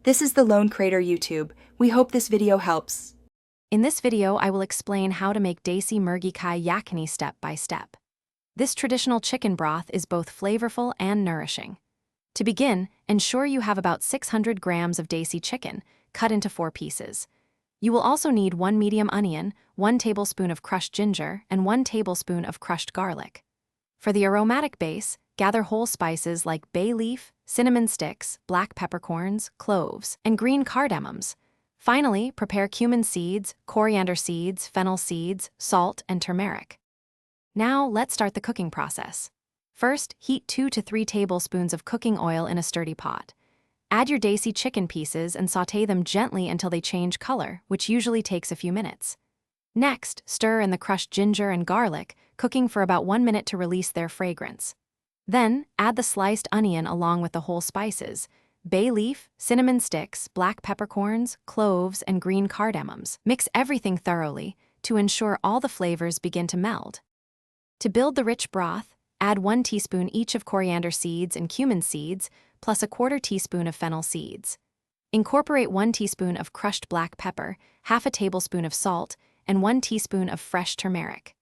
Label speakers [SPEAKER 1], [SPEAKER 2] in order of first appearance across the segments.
[SPEAKER 1] This is the Lone Crater YouTube. We hope this video helps.
[SPEAKER 2] In this video, I will explain how to make Desi Murgi Ki Yakhni step by step. This traditional chicken broth is both flavorful and nourishing. To begin, ensure you have about 600 grams of Desi chicken, cut into 4 pieces. You will also need 1 medium onion, 1 tablespoon of crushed ginger, and 1 tablespoon of crushed garlic. For the aromatic base, gather whole spices like bay leaf, cinnamon sticks, black peppercorns, cloves, and green cardamoms. Finally, prepare cumin seeds, coriander seeds, fennel seeds, salt, and turmeric. Now, let's start the cooking process. First, heat 2 to 3 tablespoons of cooking oil in a sturdy pot. Add your Desi chicken pieces and sauté them gently until they change color, which usually takes a few minutes. Next, stir in the crushed ginger and garlic, cooking for about 1 minute to release their fragrance. Then, add the sliced onion along with the whole spices, bay leaf, cinnamon sticks, black peppercorns, cloves, and green cardamoms. Mix everything thoroughly to ensure all the flavors begin to meld. To build the rich broth, add 1 teaspoon each of coriander seeds and cumin seeds, plus a 1/4 teaspoon of fennel seeds. Incorporate 1 teaspoon of crushed black pepper, half a tablespoon of salt, and 1 teaspoon of fresh turmeric.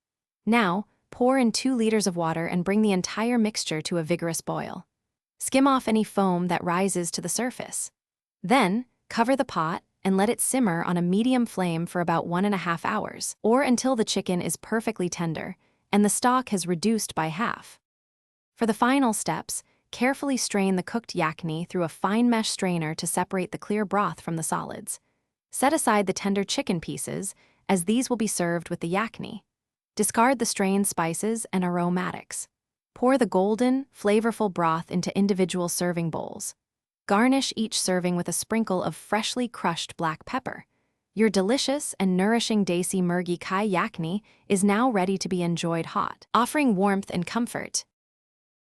[SPEAKER 2] Now, pour in 2 liters of water and bring the entire mixture to a vigorous boil. Skim off any foam that rises to the surface. Then, cover the pot and let it simmer on a medium flame for about 1.5 hours, or until the chicken is perfectly tender and the stock has reduced by half. For the final steps, carefully strain the cooked yakhni through a fine mesh strainer to separate the clear broth from the solids. Set aside the tender chicken pieces, as these will be served with the yakhni. Discard the strained spices and aromatics. Pour the golden, flavorful broth into individual serving bowls. Garnish each serving with a sprinkle of freshly crushed black pepper. Your delicious and nourishing Desi Murgi Ki Yakhni is now ready to be enjoyed hot, offering warmth and comfort.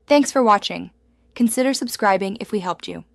[SPEAKER 1] Thanks for watching. Consider subscribing if we helped you.